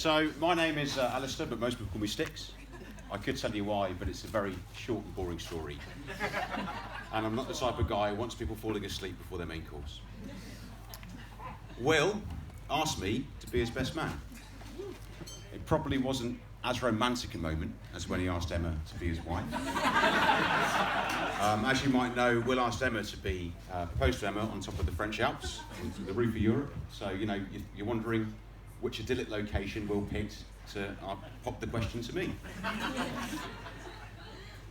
So, my name is Alistair, but most people call me Sticks. I could tell you why, but it's a very short and boring story. And I'm not the type of guy who wants people falling asleep before their main course. Will asked me to be his best man. It probably wasn't as romantic a moment as when he asked Emma to be his wife. As you might know, Will asked Emma to be proposed to Emma on top of the French Alps, on the roof of Europe. So, you know, you're wondering which idyllic location Will picked to pop the question to me.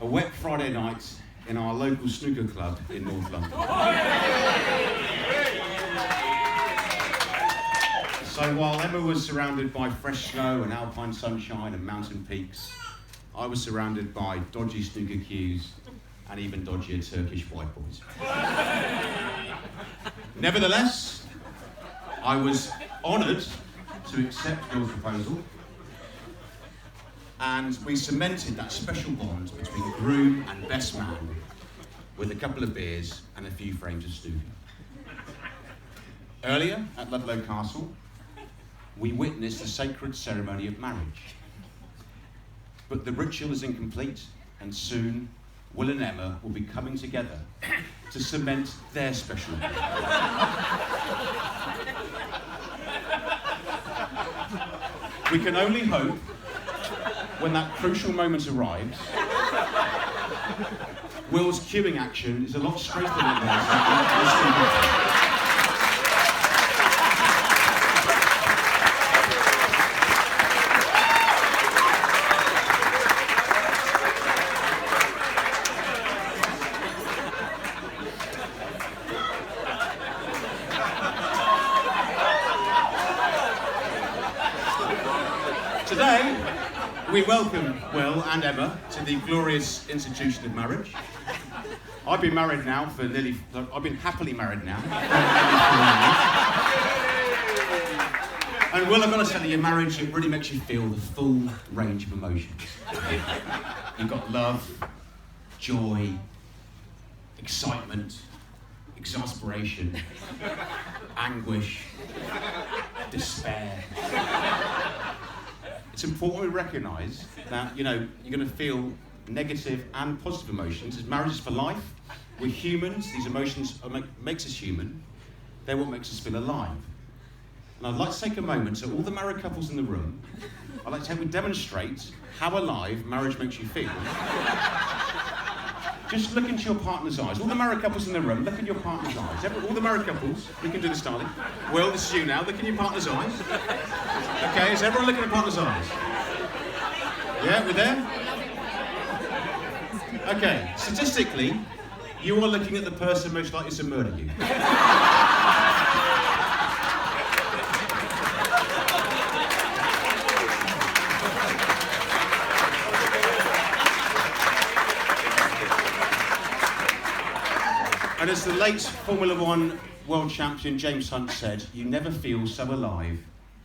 A wet Friday night in our local snooker club in North London. So while Emma was surrounded by fresh snow and alpine sunshine and mountain peaks, I was surrounded by dodgy snooker cues and even dodgier Turkish white boys. Nevertheless, I was honoured to accept Will's proposal, and we cemented that special bond between groom and best man with a couple of beers and a few frames of snooker. Earlier at Ludlow Castle, we witnessed the sacred ceremony of marriage. But the ritual is incomplete, and soon Will and Emma will be coming together to cement their special bond. We can only hope, when that crucial moment arrives, Will's cueing action is a lot straighter than theirs. Today, we welcome Will and Emma to the glorious institution of marriage. I've been married now for I've been happily married now. And Will, I've got to tell you, marriage, it really makes you feel the full range of emotions. You've got love, joy, excitement, exasperation, anguish, despair. It's important we recognise that, you know, you're going to feel negative and positive emotions. As marriage is for life, we're humans. These emotions makes us human. They're what makes us feel alive. And I'd like to take a moment, so all the married couples in the room, I'd like to help you demonstrate how alive marriage makes you feel. Just look into your partner's eyes. All the married couples in the room, look in your partner's eyes. All the married couples, we can do this, darling. Will, this is you now. Look in your partner's eyes. Okay, is everyone looking at partner's eyes? Yeah, we're there? Okay, statistically, you are looking at the person most likely to murder you. And as the late Formula One world champion James Hunt said, you never feel so alive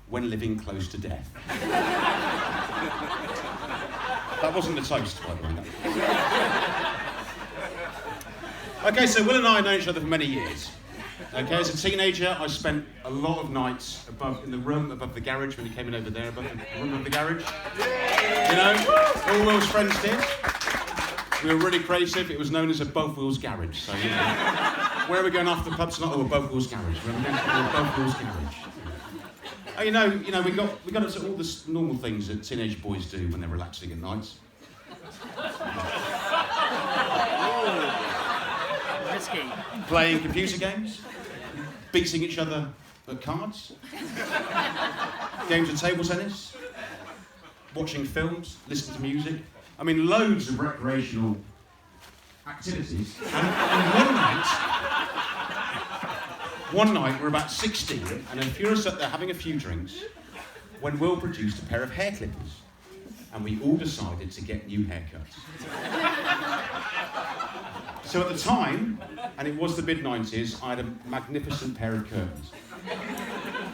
when living close to death. That wasn't the toast, by the way. Okay, so Will and I have known each other for many years. Okay, as a teenager, I spent a lot of nights in the room above the garage when he came in over there, above the room of the garage. You know, all Will's friends did. We were really creative. It was known as Above Will's Garage. So, you know, where are we going after the pub tonight? Oh, Above Will's Garage. Where are we going to Above Will's Garage? Oh, you know, we got into all the normal things that teenage boys do when they're relaxing at night. Risky. Playing computer games, beating each other at cards, games of table tennis, watching films, listening to music. I mean, loads of recreational activities. And one night we're about 16, and a few of us sat there having a few drinks when Will produced a pair of hair clippers, and we all decided to get new haircuts. So at the time, and it was the mid-90s, I had a magnificent pair of curtains.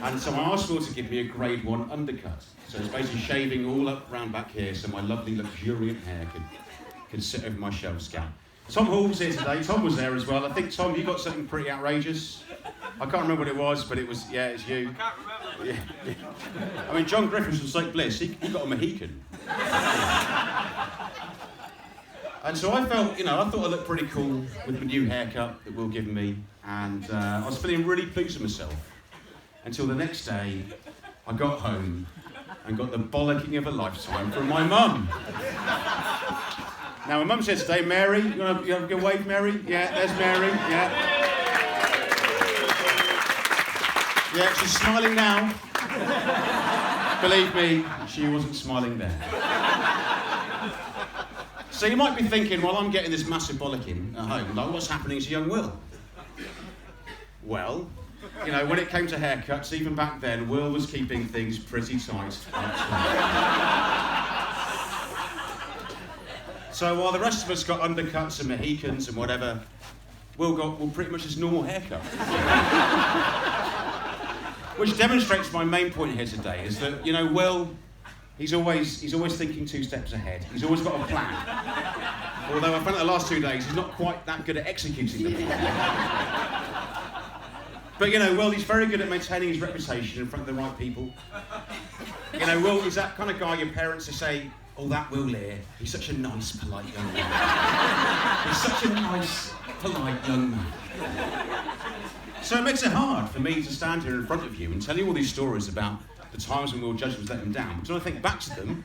And so I asked Will to give me a grade 1 undercut. So it's basically shaving all up round back here so my lovely luxuriant hair could sit over my shell scalp. Tom Hall's here today. Tom was there as well. I think, Tom, you got something pretty outrageous. I can't remember what it was, but it was, yeah, it's you. I can't remember. Yeah. I mean, John Griffiths from St Bliss, he got a Mohican. And so I felt, I thought I looked pretty cool with the new haircut that Will given me. And I was feeling really pleased with myself. Until the next day, I got home and got the bollocking of a lifetime from my mum. Now, my mum said today, Mary, you have a good wave, Mary? Yeah, there's Mary, yeah. Yeah, she's smiling now. Believe me, she wasn't smiling then. So you might be thinking, well, I'm getting this massive bollocking at home, like, what's happening to young Will? Well, when it came to haircuts, even back then, Will was keeping things pretty tight. So while the rest of us got undercuts and Mohicans and whatever, Will got pretty much his normal haircut. Which demonstrates my main point here today, is that, Will, he's always thinking 2 steps ahead. He's always got a plan. Although I found that the last 2 days, he's not quite that good at executing the plan. But, Will, he's very good at maintaining his reputation in front of the right people. Will, he's that kind of guy your parents will say, oh, that Will here, he's such a nice, polite young man. He's such a nice, polite young man. So it makes it hard for me to stand here in front of you and tell you all these stories about the times when Will Judgins let him down. Because when I think back to them,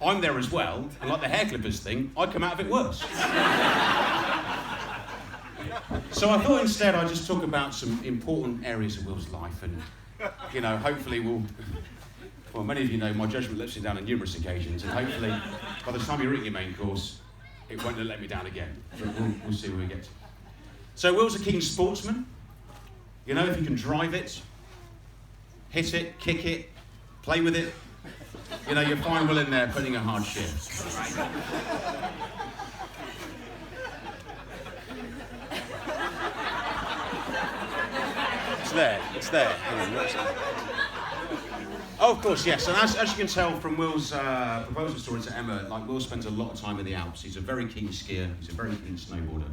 I'm there as well, and like the hair clippers thing, I come out of it worse. So I thought instead I'd just talk about some important areas of Will's life, and hopefully well, many of you know my judgment lets me down on numerous occasions, and hopefully by the time you're eating your main course, it won't let me down again. But we'll see where we get to. So Will's a keen sportsman. If you can drive it, hit it, kick it, play with it, you'll find Will in there putting a hard shift. It's there. Oh, of course, yes. And as you can tell from Will's proposal story to Emma, Will spends a lot of time in the Alps. He's a very keen skier. He's a very keen snowboarder.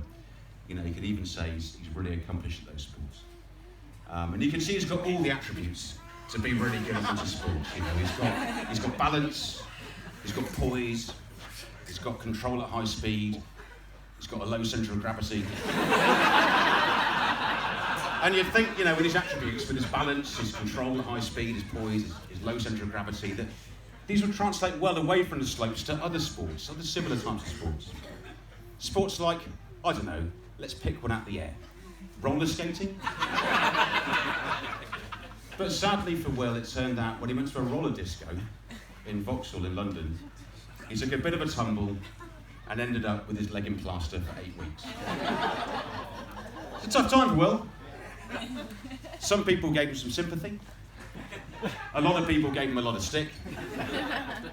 You could even say he's really accomplished at those sports. And you can see he's got all the attributes to be really good at winter sports. He's got balance, he's got poise, he's got control at high speed, he's got a low centre of gravity. And you'd think, with his attributes, with his balance, his control at high speed, his poise, his low centre of gravity, that these would translate well away from the slopes to other sports, other similar types of sports. Sports like, I don't know, let's pick one out of the air. Roller skating? But sadly for Will, it turned out when he went to a roller disco in Vauxhall in London, he took a bit of a tumble and ended up with his leg in plaster for 8 weeks. It's a tough time for Will. Some people gave him some sympathy. A lot of people gave him a lot of stick.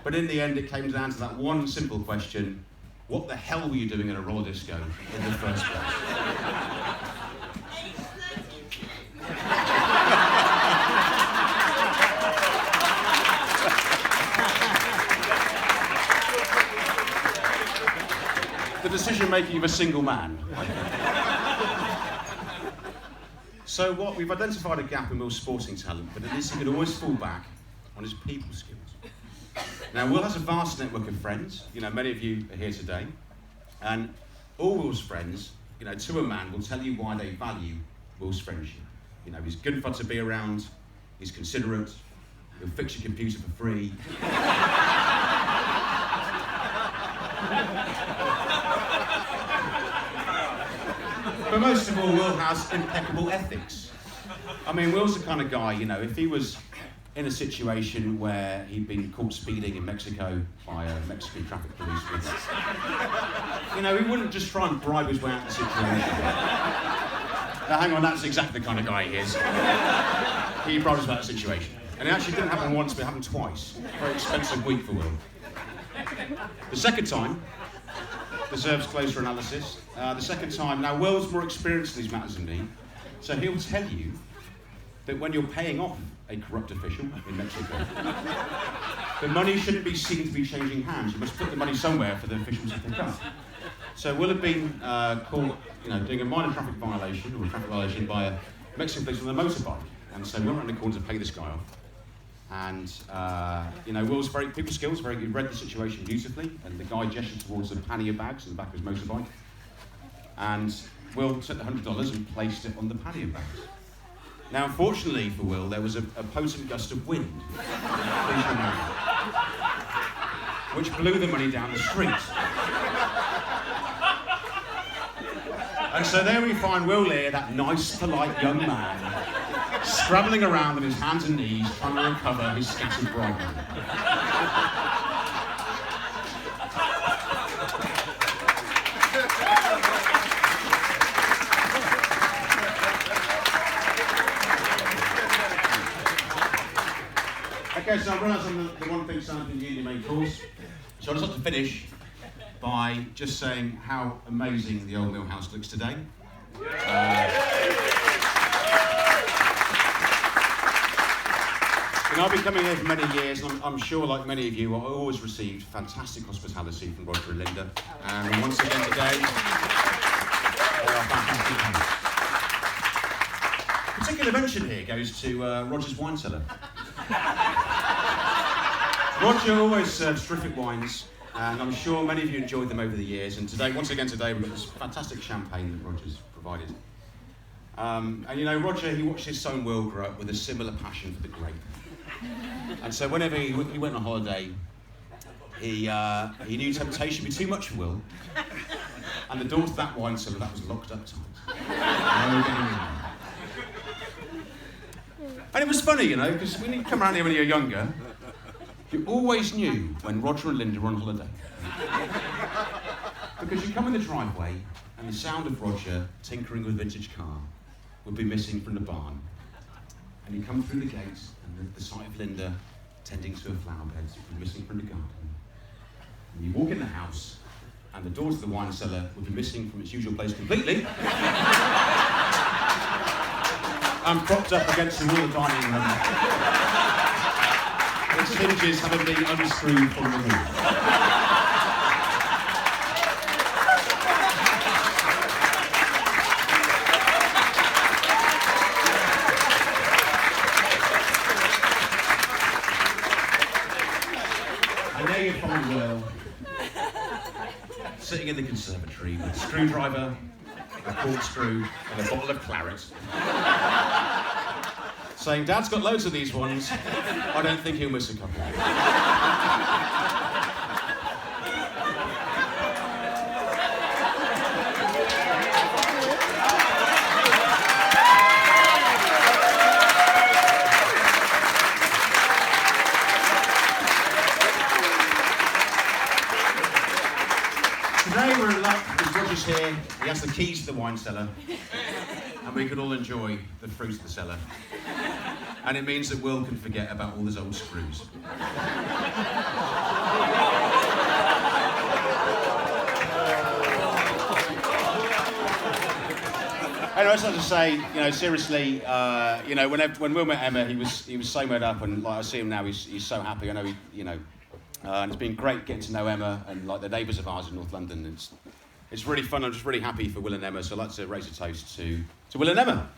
But in the end, it came down to that one simple question: what the hell were you doing at a roller disco in the first place? The decision-making of a single man. So we've identified a gap in Will's sporting talent, but at least he could always fall back on his people skills. Now, Will has a vast network of friends. Many of you are here today. And all Will's friends, to a man, will tell you why they value Will's friendship. He's good fun to be around, he's considerate, he'll fix your computer for free. But most of all, Will has impeccable ethics. Will's the kind of guy, if he was in a situation where he'd been caught speeding in Mexico by a Mexican traffic policeman, he wouldn't just try and bribe his way out of the situation. Now, hang on, that's exactly the kind of guy he is. He bribed his way out of the situation. And it actually didn't happen once, but it happened twice. Very expensive week for Will. The second time deserves closer analysis. The second time, now Will's more experienced in these matters than me, so he'll tell you that when you're paying off a corrupt official in Mexico, the money shouldn't be seen to be changing hands. You must put the money somewhere for the officials to pick up. So Will had been caught, doing a minor traffic violation by a Mexican police on a motorbike. And so we went around the corner to pay this guy off. And, Will's people skills, he read the situation beautifully. And the guy gestured towards the pannier bags in the back of his motorbike. And Will took the $100 and placed it on the pannier bags. Now, unfortunately for Will, there was a potent gust of wind, which blew the money down the street. And so there we find Will here, that nice, polite young man, scrabbling around on his hands and knees, trying to recover his scattered bribery. Okay, so I realise I'm the one thing standing in the union main course. So I just want to finish by just saying how amazing the old mill house looks today. I've been coming here for many years, and I'm sure, like many of you, I always received fantastic hospitality from Roger and Linda. And once again today, they are fantastic hosts. Particular mention here goes to Roger's wine cellar. Roger always serves terrific wines, and I'm sure many of you enjoyed them over the years. And today, once again today, we've got this fantastic champagne that Roger's provided. Roger, he watched his son Will grow up with a similar passion for the grape. And so whenever he went on holiday, he knew temptation would be too much for Will. And the door to that wine cellar, that was locked up tight. No getting in. And it was funny, because when you come around here when you're younger, you always knew when Roger and Linda were on holiday. Because you come in the driveway and the sound of Roger tinkering with a vintage car would be missing from the barn. And you come through the gates and the sight of Linda tending to her flower beds would be missing from the garden. And you walk in the house and the door to the wine cellar would be missing from its usual place completely. And propped up against the wall of the dining room. Its hinges having been unscrewed from the roof. And there you find Will, sitting in the conservatory with a screwdriver, a corkscrew, and a bottle of claret. Saying, Dad's got loads of these ones. I don't think he'll miss a couple. Today we're in luck because Roger's here. He has the keys to the wine cellar. And we can all enjoy the fruit of the cellar. And it means that Will can forget about all his old screws. Anyway, as I say, seriously, when Will met Emma, he was so made up, and I see him now, he's so happy. I know and it's been great getting to know Emma and the neighbours of ours in North London. It's really fun. I'm just really happy for Will and Emma. So I'd like to raise a toast to Will and Emma.